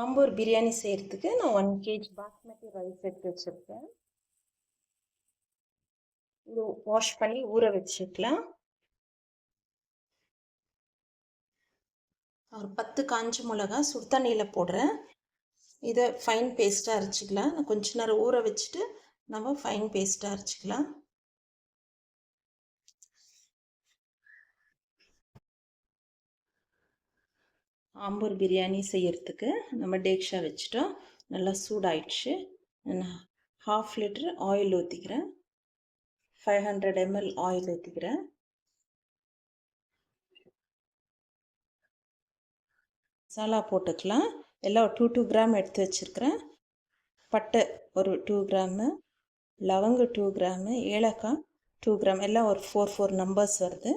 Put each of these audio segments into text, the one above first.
ஆம்பூர் பிரியாணி செய்கிறதுக்கு நான் 1 kg basmati rice எடுத்து வச்சுருக்கேன். இது வாஷ் பண்ணி ஊற வச்சுக்கலாம். ஒரு 10 காஞ்ச மிளகா சுடு தண்ணியில் போடுறேன். இதை ஃபைன் பேஸ்ட்டாக அரைச்சிக்கலாம். நான் கொஞ்ச நேரம் ஊற வச்சுட்டு நம்ம ஃபைன் பேஸ்ட்டாக அரைச்சிக்கலாம். ஆம்பூர் பிரியாணி செய்கிறதுக்கு நம்ம டேக்ஷா வச்சுட்டோம். நல்லா சூடாயிடுச்சு. நான் 1/2 லிட்டர் ஆயில் ஊற்றிக்கிறேன். 500 ml ஆயில் ஊற்றிக்கிறேன். மசாலா போட்டுக்கலாம். எல்லாம் 2 கிராம் எடுத்து வச்சுருக்கிறேன். பட்டை ஒரு 2 கிராமு, லவங்கு 2 கிராமு, ஏலக்காய் 2 கிராம், எல்லாம் ஒரு 4 நம்பர்ஸ் வருது.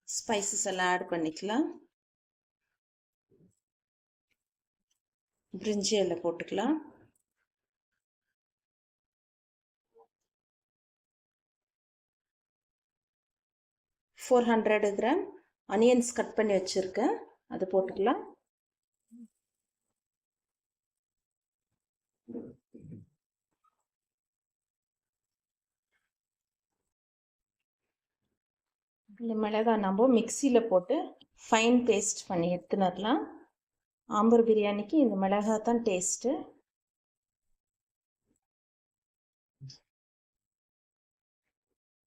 ஸ்பைசஸ் எல்லாம் ஆட் பண்ணிக்கலாம். பிரிஞ்சி இலை போட்டுக்கலாம். ஃபோர் 400 கிராம் அனியன்ஸ் கட் பண்ணி வச்சுருக்கேன், அது போட்டுக்கலாம். இந்த மிளகாய் நம்ம மிக்சியில் போட்டு ஃபைன் பேஸ்ட் பண்ணி எடுத்துனரலாம். ஆம்பூர் பிரியாணிக்கு இந்த மிளகாய் தான் டேஸ்ட்டு.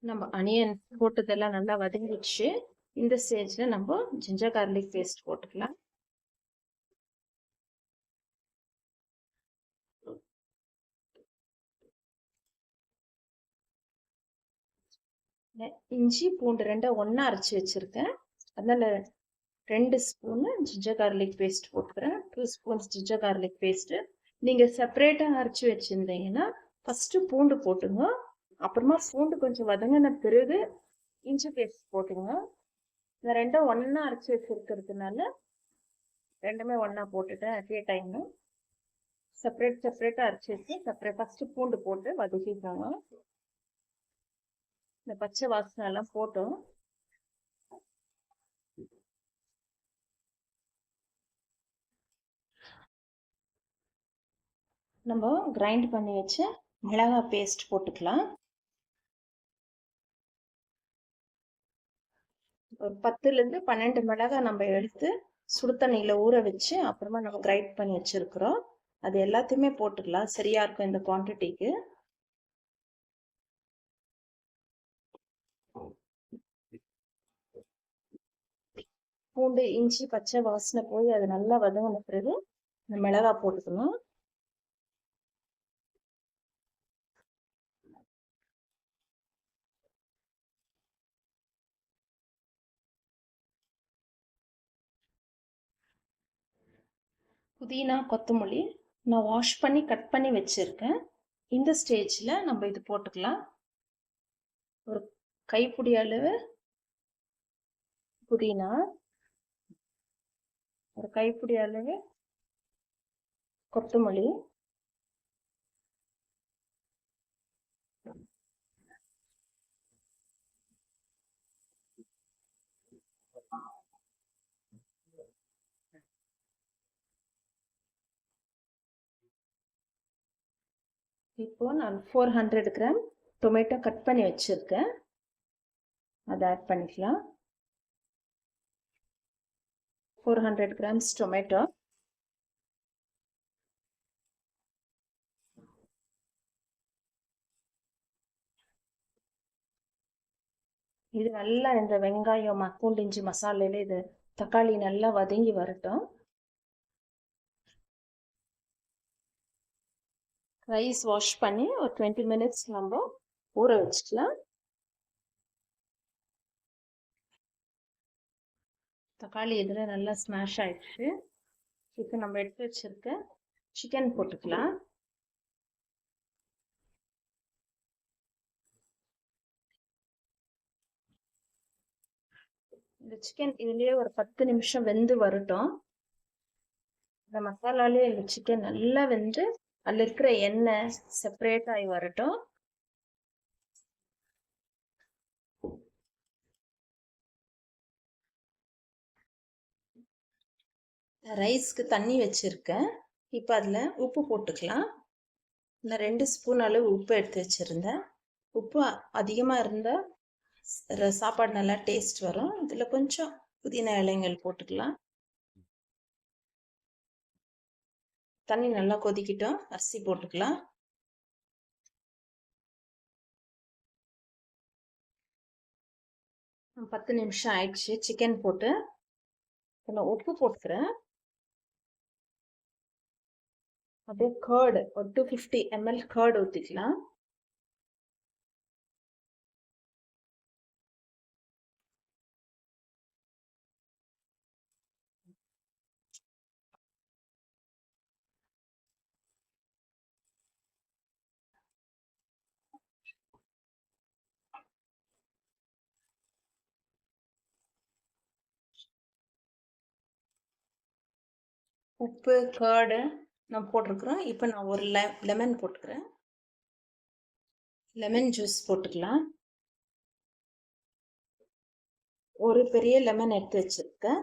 நம்ம அனியன் போட்டதெல்லாம் நல்லா வதங்கிடுச்சு. இந்த ஸ்டேஜில் நம்ம ஜிஞ்சர் கார்லிக் பேஸ்ட் போட்டுக்கலாம். இஞ்சி பூண்டு 2 ஒன்றா அரைச்சி வச்சுருக்கேன். அதனால் 2 ஸ்பூனு ஜிஞ்சர் கார்லிக் பேஸ்ட் போட்டுக்கிறேன். 2 ஸ்பூன்ஸ் ஜிஞ்சர் கார்லிக் பேஸ்ட்டு. நீங்கள் செப்பரேட்டாக அரைச்சி வச்சுருந்தீங்கன்னா ஃபஸ்ட்டு பூண்டு போட்டுங்க. அப்புறமா பூண்டு கொஞ்சம் வதங்கின பிறகு இஞ்சி பேஸ்ட் போட்டுங்க. இந்த 2 ஒன்றா அரைச்சி வச்சுருக்கிறதுனால 2மே ஒன்றா போட்டுட்டேன். அதே டைமு செப்பரேட்டாக அரைச்சி வச்சு ஃபஸ்ட்டு பூண்டு போட்டு வதக்கிக்கோங்க. இந்த பச்சை வாசனை எல்லாம் போட்டோம். நம்ம கிரைண்ட் பண்ணி வச்ச மிளகாய் பேஸ்ட் போட்டுக்கலாம். ஒரு 10லேருந்து 12 மிளகாய் நம்ம எடுத்து சுடு தண்ணியில் ஊற வச்சு அப்புறமா நம்ம கிரைண்ட் பண்ணி வச்சுருக்குறோம். அது எல்லாத்தையுமே போட்டுக்கலாம். சரியாக இருக்கும் இந்த குவான்டிட்டிக்கு. பூண்டு இஞ்சி பச்சை வாசனை போய் அது நல்லா வதங்கின பிறகு இந்த மிளகாய் போட்டுக்கணும். புதினா கொத்தமல்லி நான் வாஷ் பண்ணி கட் பண்ணி வச்சுருக்கேன். இந்த ஸ்டேஜில் நம்ம இது போட்டுக்கலாம். ஒரு கைப்பிடி அளவு புதினா, ஒரு கைப்பிடி அளவு கொத்தமல்லி, இப்போ நான் 400 கிராம் டொமேட்டோ கட் பண்ணி வச்சுருக்கேன், அதை ஆட் பண்ணிக்கலாம். 400 கிராம்ஸ் டொமேட்டோ. இது நல்லா இந்த வெங்காயம் பூண்டு இஞ்சி மசாலையில் இது தக்காளி நல்லா வதங்கி வரட்டும். ரைஸ் வாஷ் பண்ணி ஒரு 20 மினிட்ஸ் நம்ம ஊற வச்சுக்கலாம். தக்காளி இதில் நல்லா ஸ்மாஷ் ஆயிடுச்சு. இப்போ நம்ம எடுத்து வச்சிருக்க சிக்கன் போட்டுக்கலாம். இந்த சிக்கன் இதுலேயே ஒரு 10 நிமிஷம் வெந்து வரட்டும். இந்த மசாலாலே இந்த சிக்கன் நல்லா வெந்து அதில் இருக்கிற எண்ணெய் செப்பரேட் ஆகி வரட்டும். ரைஸ்க்கு தண்ணி வச்சுருக்கேன். இப்போ அதில் உப்பு போட்டுக்கலாம். நான் 2 ஸ்பூன் அளவு உப்பு எடுத்து வச்சுருந்தேன். உப்பு அதிகமாக இருந்தால் சாப்பாடு நல்லா டேஸ்ட் வரும். இதில் கொஞ்சம் புதினா இலைங்கள் போட்டுக்கலாம். தண்ணி நல்லா கொதிக்கிட்டோம். அரிசி போட்டுக்கலாம். 10 நிமிஷம் ஆயிடுச்சு சிக்கன் போட்டு. நான் உப்பு போட்டுக்கிறேன். அப்படியே கர்டு ஒரு 250 ml கர்டு ஊற்றிக்கலாம். உப்பு கர்டு நான் போட்டிருக்கிறோம். இப்போ நான் ஒரு லெமன் போட்டுக்கிறேன். லெமன் ஜூஸ் போட்டுக்கலாம். ஒரு பெரிய லெமன் எடுத்து வச்சிருக்கேன்.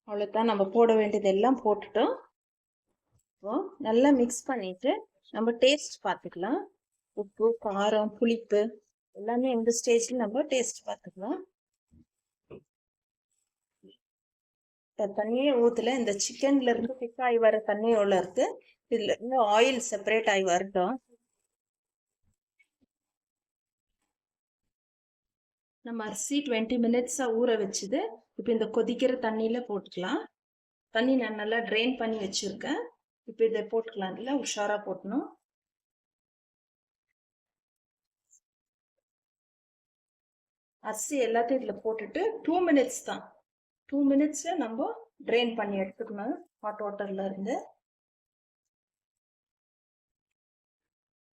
அவ்வளோதான், நம்ம போட வேண்டியதெல்லாம் போட்டுட்டோம். இப்போ நல்லா மிக்ஸ் பண்ணிட்டு நம்ம டேஸ்ட் பார்த்துக்கலாம். உப்பு, காரம், புளிப்பு எல்லாமே இந்த ஸ்டேஜில் நம்ம டேஸ்ட் பார்த்துக்கலாம். தண்ணியே ஊற்றல. இந்த சிக்கன்ல இருந்து திக் ஆகி வர தண்ணி எவ்வளோ இருக்கு, இதுல இருந்து ஆயில் செப்பரேட் ஆகி வரட்டும். நம்ம அரிசி 20 மினிட்ஸா ஊற வச்சுது. இப்போ இந்த கொதிக்கிற தண்ணியில போட்டுக்கலாம். தண்ணி நான் நல்லா ட்ரெயின் பண்ணி வச்சிருக்கேன். இப்போ இதை போட்டுக்கலாம். இல்லை உஷாரா போட்டணும். அரிசி எல்லாத்தையும் இதில் போட்டுட்டு 2 மினிட்ஸ் தான். 2 மினிட்ஸில் நம்ம ட்ரெயின் பண்ணி எடுத்துக்கணும் ஹாட் வாட்டர்ல இருந்து.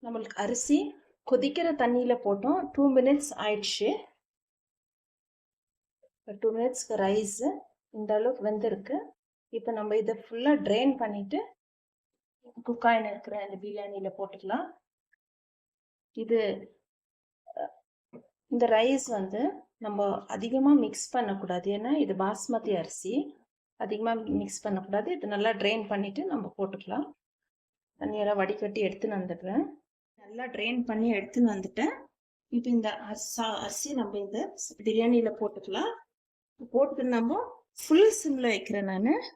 நம்மளுக்கு அரிசி கொதிக்கிற தண்ணியில் போட்டோம். 2 மினிட்ஸ் ஆயிடுச்சு. 2 மினிட்ஸ்க்கு ரைஸ் இந்த அளவுக்கு வெந்திருக்கு. இப்போ நம்ம இதை ஃபுல்லாக ட்ரெயின் பண்ணிட்டு குக்காயின் இருக்கிற இந்த பிரியாணியில் போட்டுக்கலாம். இது இந்த ரைஸ் வந்து நம்ம அதிகமாக மிக்ஸ் பண்ணக்கூடாது. ஏன்னா இது பாஸ்மதி அரிசி, அதிகமாக மிக்ஸ் பண்ணக்கூடாது. இது நல்லா ட்ரெயின் பண்ணிட்டு நம்ம போட்டுக்கலாம். தண்ணியெல்லாம் வடிகட்டி எடுத்துன்னு வந்துடுறேன். நல்லா ட்ரெயின் பண்ணி எடுத்துன்னு வந்துட்டேன். இப்போ இந்த அரிசி நம்ம இந்த பிரியாணியில் போட்டுக்கலாம். போட்டுட்டு நம்ம ஃபுல் சிம்மில் வைக்கிறேன். நான்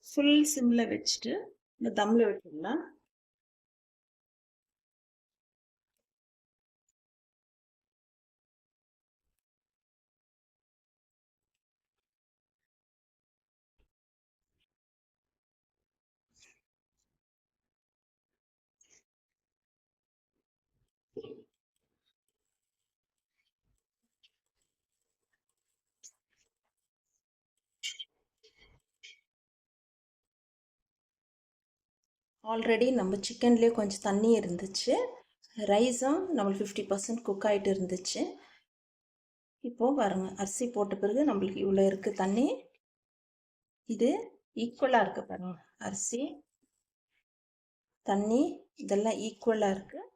ஃபுல் சிம்மில் வச்சுட்டு இந்த தம்மில் விட்டுடலாம். ஆல்ரெடி நம்ம சிக்கன்லேயே கொஞ்சம் தண்ணி இருந்துச்சு. ரைஸும் நம்மளுக்கு 50% குக் ஆகிட்டு இருந்துச்சு. இப்போது பாருங்க, அரிசி போட்ட பிறகு நம்மளுக்கு இவ்வளோ இருக்குது தண்ணி. இது ஈக்குவலாக இருக்குது பாருங்க. அரிசி, தண்ணி இதெல்லாம் ஈக்குவலாக இருக்குது.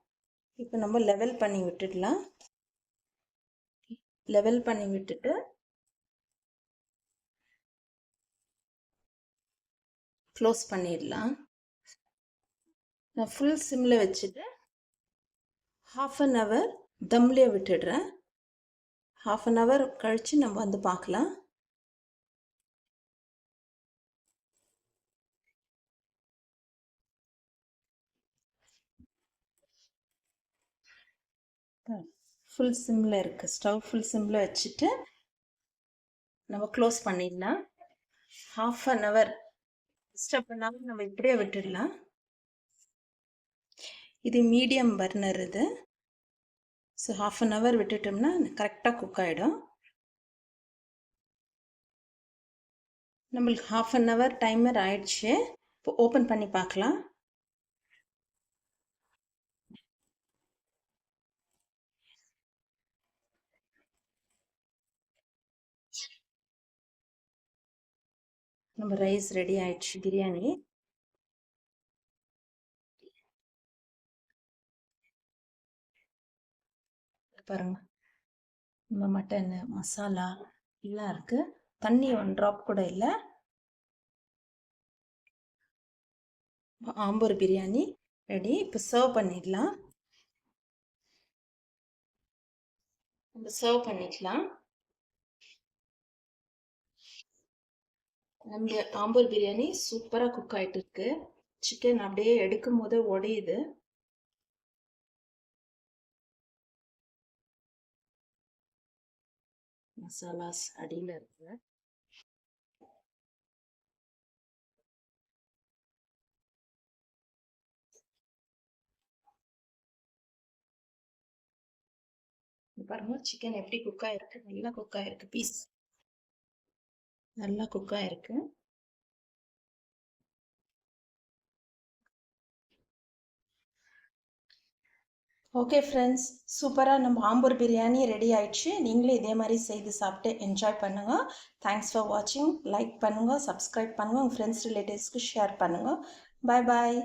இப்போ நம்ம லெவல் பண்ணி விட்டுடலாம். லெவல் பண்ணி விட்டுட்டு க்ளோஸ் பண்ணிடலாம். நான் ஃபுல் சிம்மில் வச்சுட்டு 1/2 hour தம்லேயே விட்டுடுறேன். 1/2 hour கழித்து நம்ம வந்து பார்க்கலாம். ஃபுல் சிம்மில் இருக்குது. ஸ்டவ் ஃபுல் சிம்மில் வச்சுட்டு நம்ம க்ளோஸ் பண்ணிடலாம். 1/2 hour டிஸ்டர்ப் பண்ணாமல் நம்ம இப்படியே விட்டுடலாம். இது மீடியம் பர்னர் இது. ஸோ 1/2 hour விட்டுட்டோம்னா கரெக்டாக குக் ஆகிடும். நம்மளுக்கு 1/2 hour டைமர் ஆயிடுச்சு. இப்போ ஓப்பன் பண்ணி பார்க்கலாம். நம்ம ரைஸ் ரெடி ஆயிடுச்சு. பிரியாணி பாருங்க, நம்ம மட்டன் மசாலா எல்லாம் இருக்கு. தண்ணி 1 ட்ராப் கூட இல்லை. ஆம்பூர் பிரியாணி ரெடி. இப்போ சர்வ் பண்ணிடலாம். நம்ம சர்வ் பண்ணிக்கலாம். நம்ம ஆம்பூர் பிரியாணி சூப்பராக குக் ஆகிட்டு இருக்கு. சிக்கன் அப்படியே எடுக்கும் போது உடையுது. மசாலாஸ் அடியில் இருக்கு. பாருங்க, சிக்கன் எப்படி குக் ஆயிருக்கு. நல்லா குக் ஆயிருக்கு. பீஸ் நல்லா குக் ஆயிருக்கு. ஓகே ஃப்ரெண்ட்ஸ், சூப்பராக நம்ம ஆம்பூர் பிரியாணி ரெடி ஆயிடுச்சு. நீங்களே இதே மாதிரி செய்து சாப்பிட்டு என்ஜாய் பண்ணுங்கள். தேங்க்ஸ் ஃபார் வாட்சிங். லைக் பண்ணுங்கள், சப்ஸ்கிரைப் பண்ணுங்கள், உங்கள் ஃப்ரெண்ட்ஸ் ரிலேட்டிவ்ஸ்க்கு ஷேர் பண்ணுங்கள். பாய் பாய்.